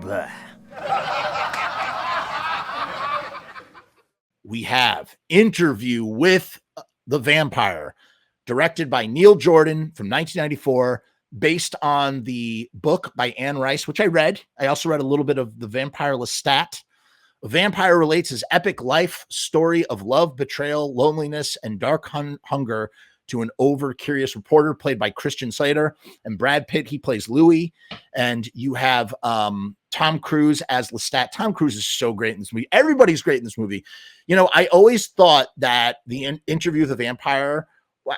Blah. We have Interview with the Vampire, directed by Neil Jordan from 1994, based on the book by Anne Rice, which I read. I also read a little bit of The Vampire Lestat. A vampire relates his epic life story of love, betrayal, loneliness, and dark hunger to an over-curious reporter played by Christian Slater, and Brad Pitt, he plays Louis. And you have Tom Cruise as Lestat. Tom Cruise is so great in this movie. Everybody's great in this movie. You know, I always thought that the Interview with the Vampire,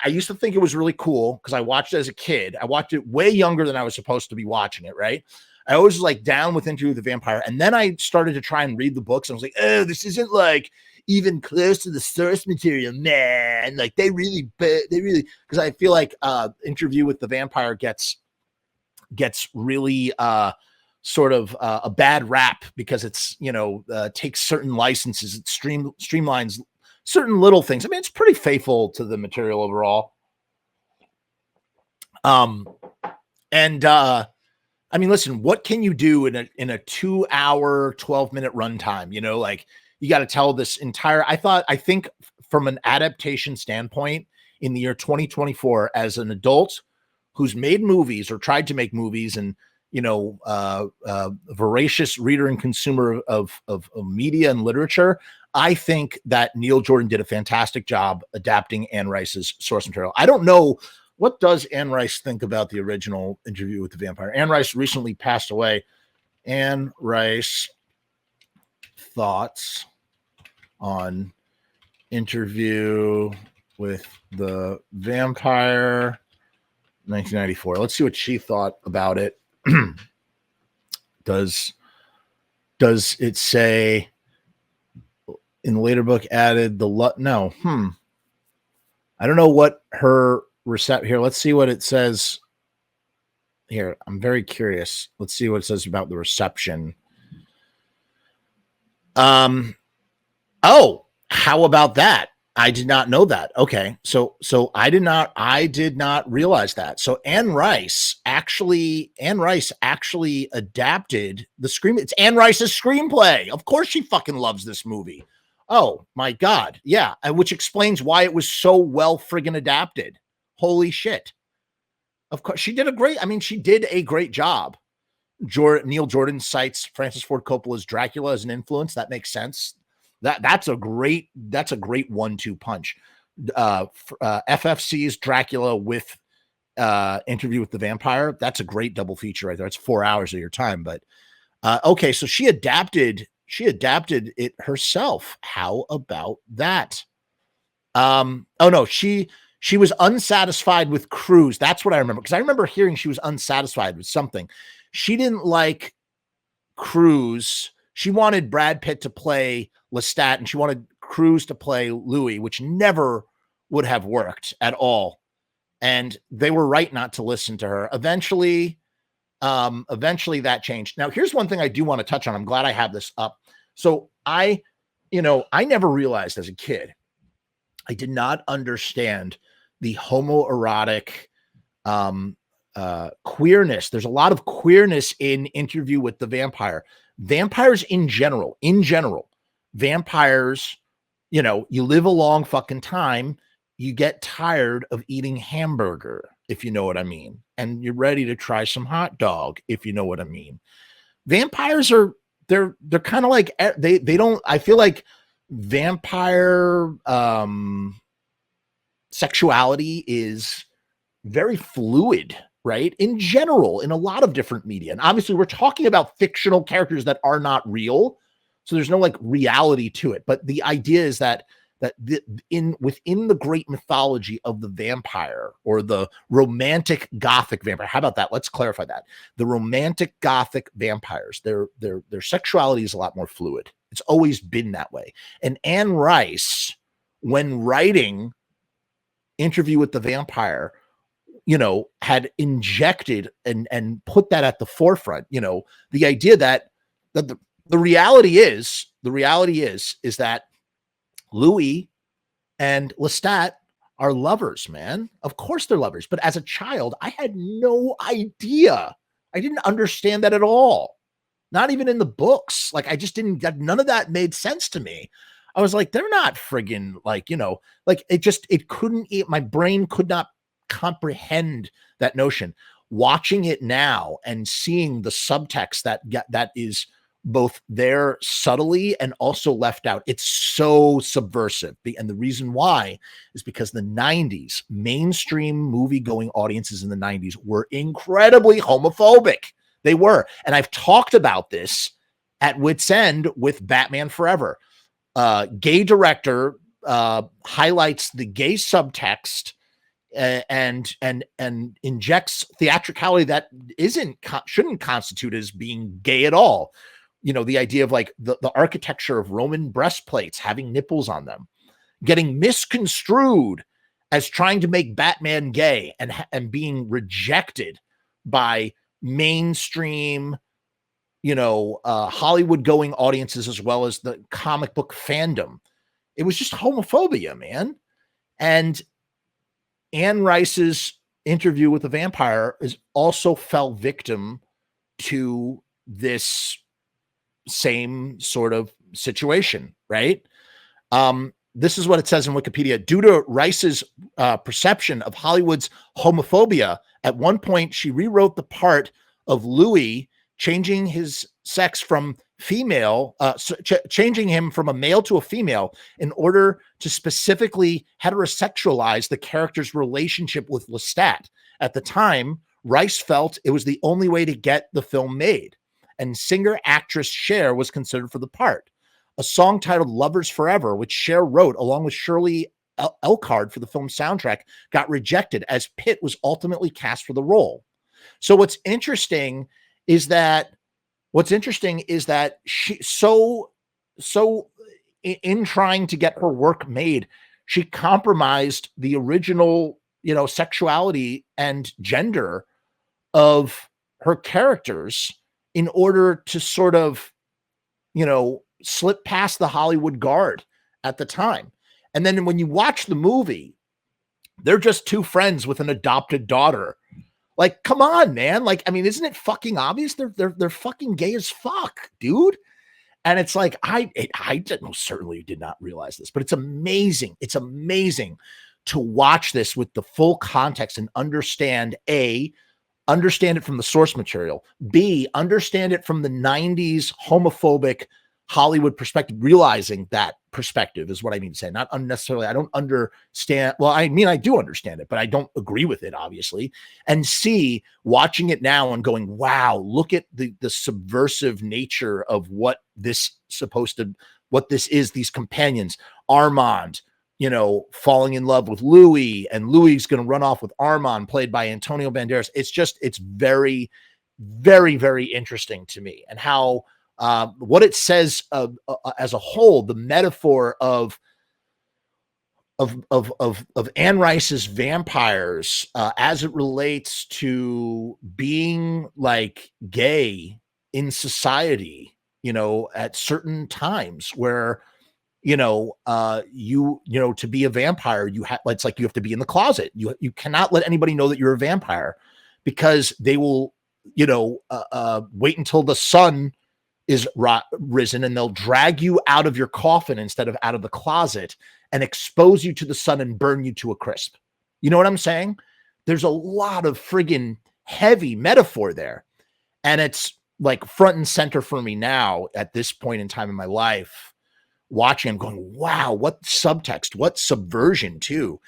I used to think it was really cool because I watched it as a kid. I watched it way younger than I was supposed to be watching it, right? I always was like down with Interview with the Vampire. And then I started to try and read the books. And I was like, oh, this isn't like even close to the source material, man. Like they really, because I feel like Interview with the Vampire gets really sort of a bad rap because it's, you know, takes certain licenses, it streamlines certain little things. I mean, it's pretty faithful to the material overall. I mean, listen, what can you do in a 2 hour, 12-minute runtime? You know, like you got to tell this entire, I think from an adaptation standpoint in the year 2024, as an adult who's made movies or tried to make movies and, you know, voracious reader and consumer of media and literature, I think that Neil Jordan did a fantastic job adapting Anne Rice's source material. I don't know, what does Anne Rice think about the original Interview with the Vampire? Anne Rice recently passed away. Anne Rice thoughts on Interview with the Vampire, 1994. Let's see what she thought about it. Does it say in the later book added the no? I don't know what her here. Let's see what it says here. I'm very curious. Let's see what it says about the reception. Oh, how about that? I did not know that. Okay. So I did not realize that. So Anne Rice actually adapted the screen. It's Anne Rice's screenplay. Of course she fucking loves this movie. Oh my God. Yeah. Which explains why it was so well friggin' adapted. Holy shit. Of course she did a great job. Neil Jordan cites Francis Ford Coppola's Dracula as an influence. That makes sense. That's a great 1-2 punch. FFC's Dracula with Interview with the Vampire. That's a great double feature right there. It's 4 hours of your time. But okay, so she adapted it herself. How about that? Oh no, she was unsatisfied with Cruise. That's what I remember, because I remember hearing she was unsatisfied with something. She didn't like Cruise. She wanted Brad Pitt to play Lestat, and she wanted Cruise to play Louis, which never would have worked at all. And they were right not to listen to her. Eventually that changed. Now, here's one thing I do want to touch on. I'm glad I have this up. So I never realized as a kid, I did not understand the homoerotic queerness. There's a lot of queerness in Interview with the Vampire. Vampires in general, vampires, you know, you live a long fucking time. You get tired of eating hamburger, if you know what I mean. And you're ready to try some hot dog, if you know what I mean. Vampires they're kind of like, they don't, I feel like vampire sexuality is very fluid, right? In general, in a lot of different media. And obviously we're talking about fictional characters that are not real. So there's no like reality to it. But the idea is that within the great mythology of the vampire, or the romantic gothic vampire. How about that? Let's clarify that. The romantic gothic vampires, their sexuality is a lot more fluid. It's always been that way. And Anne Rice, when writing Interview with the Vampire, you know, had injected and put that at the forefront. You know, the idea that the reality is that Louis and Lestat are lovers, man. Of course they're lovers. But as a child, I had no idea. I didn't understand that at all. not even in the books. Like, I just didn't get, none of that made sense to me. I was like, they're not friggin' like, like it couldn't, my brain could not comprehend that notion. Watching it now and seeing the subtext that is both there subtly and also left out, it's so subversive. And the reason why is because the 90s, mainstream movie going audiences in the 90s were incredibly homophobic. They were. And I've talked about this at Wit's End with Batman Forever. Gay director highlights the gay subtext and injects theatricality that shouldn't constitute as being gay at all. The idea of like the architecture of Roman breastplates having nipples on them, getting misconstrued as trying to make Batman gay and being rejected by mainstream, Hollywood going audiences, as well as the comic book fandom. It was just homophobia, man. And Anne Rice's interview with the vampire also fell victim to this same sort of situation, right? This is what it says in Wikipedia. Due to Rice's perception of Hollywood's homophobia, at one point she rewrote the part of Louis, changing his sex from female, changing him from a male to a female in order to specifically heterosexualize the character's relationship with Lestat. At the time, Rice felt it was the only way to get the film made, and singer-actress Cher was considered for the part. A song titled Lovers Forever, which Cher wrote along with Shirley Elcard for the film soundtrack, got rejected as Pitt was ultimately cast for the role. So what's interesting is that she in trying to get her work made, she compromised the original, sexuality and gender of her characters in order to sort of, slip past the Hollywood guard at the time. And then when you watch the movie, they're just two friends with an adopted daughter. Like, come on, man. Like, I mean, isn't it fucking obvious? They're fucking gay as fuck, dude. And it's like, I certainly did not realize this, but it's amazing. It's amazing to watch this with the full context and understand it from the source material. B, understand it from the 90s homophobic Hollywood perspective, realizing that perspective is what I mean to say. Not unnecessarily, I don't understand. Well, I mean, I do understand it, but I don't agree with it, obviously. And C, watching it now and going, wow, look at the subversive nature of what this is, these companions. Armand, falling in love with Louis, and Louis is going to run off with Armand, played by Antonio Banderas. It's very, very, very interesting to me, and how what it says as a whole, the metaphor of Anne Rice's vampires as it relates to being like gay in society, at certain times where, to be a vampire, it's like you have to be in the closet. You cannot let anybody know that you're a vampire, because they will, wait until the sun is risen, and they'll drag you out of your coffin instead of out of the closet and expose you to the sun and burn you to a crisp. You know what I'm saying? There's a lot of friggin' heavy metaphor there. And it's like front and center for me now at this point in time in my life, watching and going, wow, what subtext, what subversion too.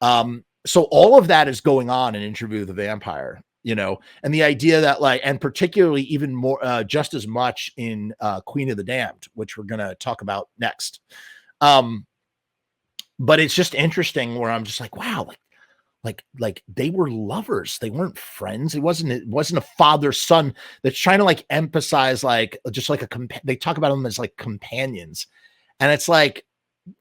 So all of that is going on in Interview with the Vampire. And the idea that and particularly even more, just as much in Queen of the Damned, which we're going to talk about next. But it's just interesting where I'm just like, wow, like they were lovers. They weren't friends. It wasn't a father son that's trying to emphasize just like they talk about them as like companions. And it's like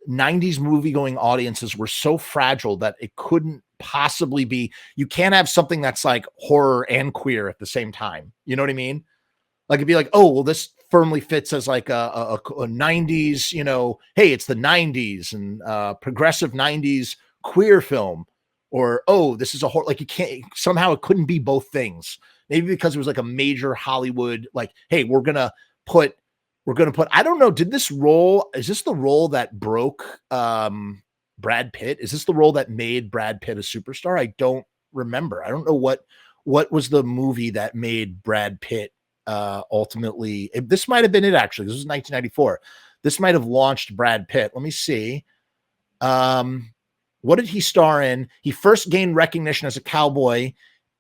90s movie going audiences were so fragile that it couldn't possibly be. You can't have something that's like horror and queer at the same time. You know what I mean? Like it'd be like, oh, well, this firmly fits as like a 90s, hey, it's the 90s and progressive 90s queer film, or oh, this is a horror. Like you can't, somehow it couldn't be both things Maybe because it was like a major Hollywood, like, hey, we're gonna put, I don't know, is this the role that broke Brad Pitt? Is this the role that made Brad Pitt a superstar? I don't remember. I don't know what was the movie that made Brad Pitt ultimately. This might have been it, actually. This was 1994. This might have launched Brad Pitt. Let me see. What did he star in? He first gained recognition as a cowboy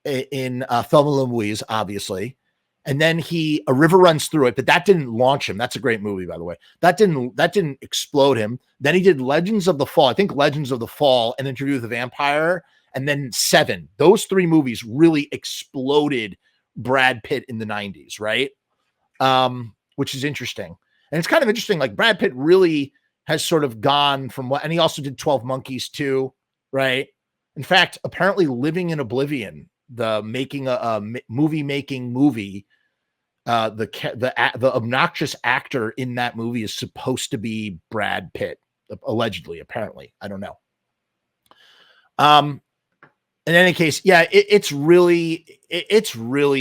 in Thelma and Louise, obviously. And then A River Runs Through It, but that didn't launch him. That's a great movie, by the way. That didn't explode him. Then he did Legends of the Fall. I think Legends of the Fall and Interview with the Vampire, and then Seven. Those three movies really exploded Brad Pitt in the 90s, right? Which is interesting. And it's kind of interesting. Like, Brad Pitt really has sort of gone from and he also did 12 Monkeys too, right? In fact, apparently Living in Oblivion, the making a movie, the obnoxious actor in that movie is supposed to be Brad Pitt, allegedly, apparently. I don't know. In any case, yeah, it's really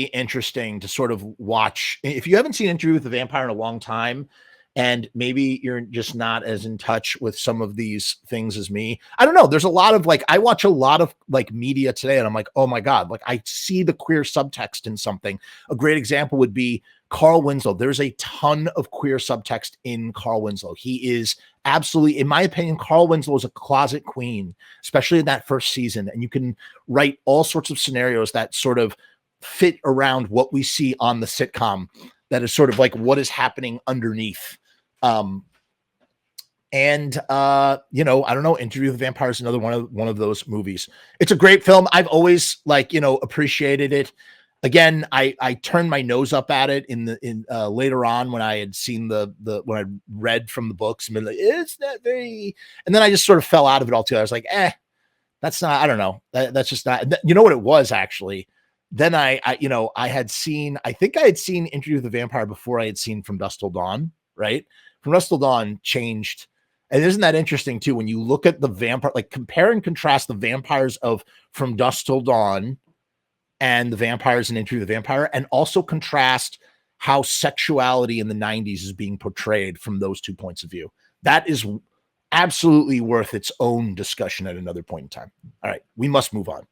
interesting to sort of watch. If you haven't seen Interview with the Vampire in a long time, and maybe you're just not as in touch with some of these things as me, I don't know. There's a lot of I watch a lot of media today, and I'm like, oh my God, I see the queer subtext in something. A great example would be Carl Winslow. There's a ton of queer subtext in Carl Winslow. He is absolutely, in my opinion, Carl Winslow is a closet queen, especially in that first season. And you can write all sorts of scenarios that sort of fit around what we see on the sitcom. That is sort of what is happening underneath. I don't know. Interview with the Vampire is another one of those movies. It's a great film. I've always appreciated it. Again, I turned my nose up at it in later on when I had seen when I read from the books, and it's not very, and then I just sort of fell out of it altogether. I was like, that's not, I don't know. That's just not, you know what it was actually. Then I had seen Interview with the Vampire before I had seen From Dusk Till Dawn, right? From Dusk Till Dawn changed. And isn't that interesting too? When you look at the vampire, compare and contrast the vampires of From Dusk Till Dawn and the vampires in Interview with the Vampire, and also contrast how sexuality in the 90s is being portrayed from those two points of view. That is absolutely worth its own discussion at another point in time. All right, we must move on.